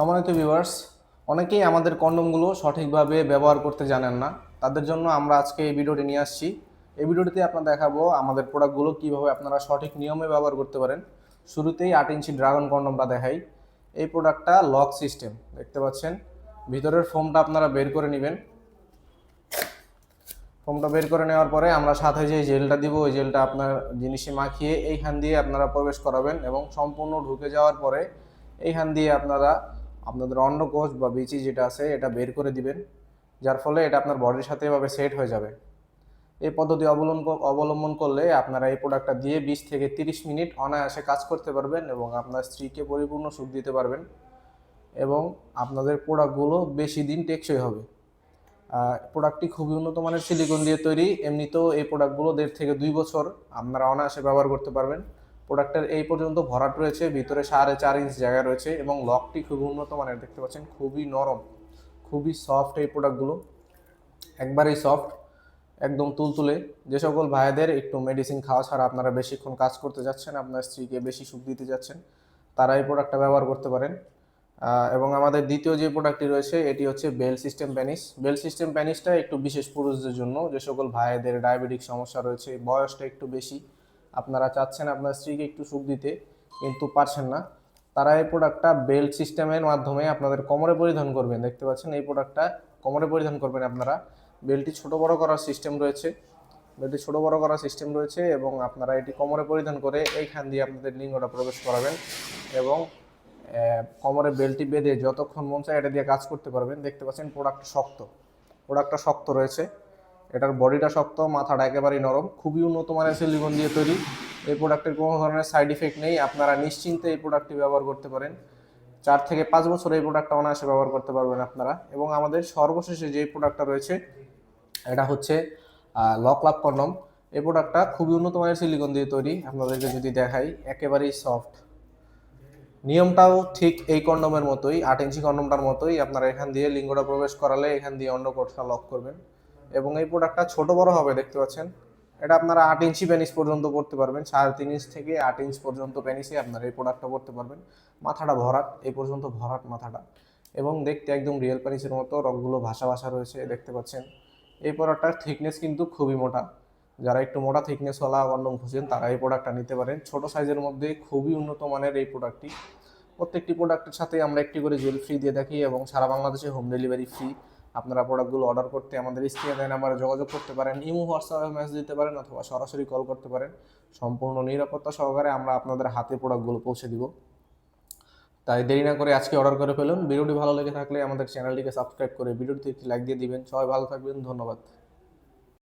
সম্মানিত ভিউয়ার্স, অনেকেই আমাদের কন্ডমগুলো সঠিকভাবে ব্যবহার করতে জানেন না। তাদের জন্য আমরা আজকে এই ভিডিওটি নিয়ে আসছি। এই ভিডিওটিতে আপনারা দেখাবো আমাদের প্রোডাক্টগুলো কিভাবে আপনারা সঠিক নিয়মে ব্যবহার করতে পারেন। শুরুতেই 8 ইঞ্চি ড্রাগন কন্ডমটা দেখাই। এই প্রোডাক্টটা লক সিস্টেম, দেখতে পাচ্ছেন। ভিতরের ফোমটা আপনারা বের করে নেবেন। ফোমটা বের করে নেওয়ার পরে আমরা সাথে যে জেলটা দিব, ওই জেলটা আপনার জিনিসে মাখিয়ে এইখান দিয়ে আপনারা প্রবেশ করাবেন এবং সম্পূর্ণ ঢুকে যাওয়ার পরে এইখান দিয়ে আপনারা আপনাদের অন্ডকোষ বা বিচি যেটা আছে এটা বের করে দিবেন, যার ফলে এটা আপনার বডির সাথে এভাবে সেট হয়ে যাবে। এই পদ্ধতি অবলম্বন করলে আপনারা এই প্রোডাক্টটা দিয়ে 20 থেকে 30 মিনিট অনায়াসে কাজ করতে পারবেন এবং আপনার স্ত্রীকে পরিপূর্ণ সুখ দিতে পারবেন এবং আপনাদের প্রোডাক্টগুলো বেশি দিন টেকসই হবে। প্রোডাক্টটি খুবই উন্নত মানের সিলিকন দিয়ে তৈরি। এমনিতেও এই প্রোডাক্টগুলো 1.5 থেকে 2 বছর আপনারা অনায়াসে ব্যবহার করতে পারবেন। প্রোডাক্টের এই পর্যন্ত ভরাট রয়েছে, ভিতরে 4.5 ইঞ্চ জায়গা রয়েছে এবং লকটি খুবই উন্নত মানের, দেখতে পাচ্ছেন। খুবই নরম, খুবই সফট এই প্রোডাক্টগুলো, একবারেই সফট, একদম তুলতুলে। যে সকল ভাইদের একটু মেডিসিন খাওয়া ছাড়া আপনারা বেশিক্ষণ কাজ করতে যাচ্ছেন, আপনার স্ত্রীকে বেশি সুখ দিতে যাচ্ছেন, তারা এই প্রোডাক্টটা ব্যবহার করতে পারেন। এবং আমাদের দ্বিতীয় যে প্রোডাক্টটি রয়েছে এটি হচ্ছে বেল সিস্টেম প্যানিস। বেল সিস্টেম প্যানিসটা একটু বিশেষ পুরুষদের জন্য, যে সকল ভাইদের ডায়াবেটিক সমস্যা রয়েছে, বয়সটা একটু বেশি, আপনারা চাচ্ছেন আপনার স্ত্রীকে একটু সুখ দিতে কিন্তু পারছেন না, তারা এই প্রোডাক্টটা বেল্ট সিস্টেমের মাধ্যমে আপনাদের কোমরে পরিধান করবেন। দেখতে পাচ্ছেন এই প্রোডাক্টটা কোমরে পরিধান করবেন আপনারা। বেল্টটি ছোট বড় করার সিস্টেম রয়েছে, বেল্টটি ছোট বড় করার সিস্টেম রয়েছে এবং আপনারা এটি কোমরে পরিধান করে এইখান দিয়ে আপনাদের লিঙ্গটা প্রবেশ করাবেন এবং কোমরে বেল্টটি বেঁধে যতক্ষণ মন চায় এটা দিয়ে কাজ করতে পারবেন। দেখতে পাচ্ছেন প্রোডাক্টটা শক্ত রয়েছে, এটার বডিটা শক্ত, মাথাটা একেবারেই নরম, খুবই উন্নত মানের সিলিকন দিয়ে তৈরি। এই প্রোডাক্টের কোনো ধরনের সাইড ইফেক্ট নেই, আপনারা নিশ্চিন্তে এই প্রোডাক্টটি ব্যবহার করতে পারেন। 4 থেকে 5 বছর এই প্রোডাক্টটা অনায়াসে ব্যবহার করতে পারবেন আপনারা। এবং আমাদের সর্বশেষে যে প্রোডাক্টটা রয়েছে এটা হচ্ছে লক লাভ কন্ডম। এই প্রোডাক্টটা খুবই উন্নত মানের সিলিকন দিয়ে তৈরি, আপনাদেরকে যদি দেখাই, একেবারেই সফট। নিয়মটাও ঠিক এই কন্ডমের মতোই, 8 ইঞ্চি কন্ডমটার মতোই। আপনারা এখান দিয়ে লিঙ্গটা প্রবেশ করালে এখান দিয়ে অন্ডকোষটা লক করবেন এবং এই প্রোডাক্টটা ছোট বড় হবে, দেখতে পাচ্ছেন। এটা আপনারা 8 ইঞ্চি পেনিস পর্যন্ত পড়তে পারবেন, 3.5 ইঞ্চ থেকে 8 ইঞ্চ পর্যন্ত পেনিসে আপনারা এই প্রোডাক্টটা পড়তে পারবেন। মাথাটা ভরাট, এই পর্যন্ত ভরাট মাথাটা, এবং দেখতে একদম রিয়েল পেনিসের মতো, রগগুলো ভাসা ভাসা রয়েছে, দেখতে পাচ্ছেন। এই প্রোডাক্টটার থিকনেস কিন্তু খুবই মোটা। যারা একটু মোটা থিকনেসওয়ালা কন্ডম খুঁজছেন তারা এই প্রোডাক্টটা নিতে পারেন। ছোট সাইজের মধ্যে খুবই উন্নত মানের এই প্রোডাক্টটি। প্রত্যেকটি প্রোডাক্টের সাথে আমরা একটি করে জেল ফ্রি দিয়ে থাকি এবং সারা বাংলাদেশে হোম ডেলিভারি ফ্রি। আপনারা প্রোডাক্টগুলো অর্ডার করতে আমাদের স্ক্রিনে নাম্বারে যোগাযোগ করতে পারেন, ইমো হোয়াটসঅ্যাপে মেসেজ দিতে পারেন অথবা সরাসরি কল করতে পারেন। সম্পূর্ণ নিরাপত্তা সহকারে আমরা আপনাদের হাতে প্রোডাক্টগুলো পৌঁছে দিব। তাই দেরি না করে আজকে অর্ডার করে ফেলুন। ভিডিওটি ভালো লেগে থাকলে আমাদের চ্যানেলটিকে সাবস্ক্রাইব করে ভিডিওটিতে একটি লাইক দিয়ে দিবেন। সবাই ভালো থাকবেন, ধন্যবাদ।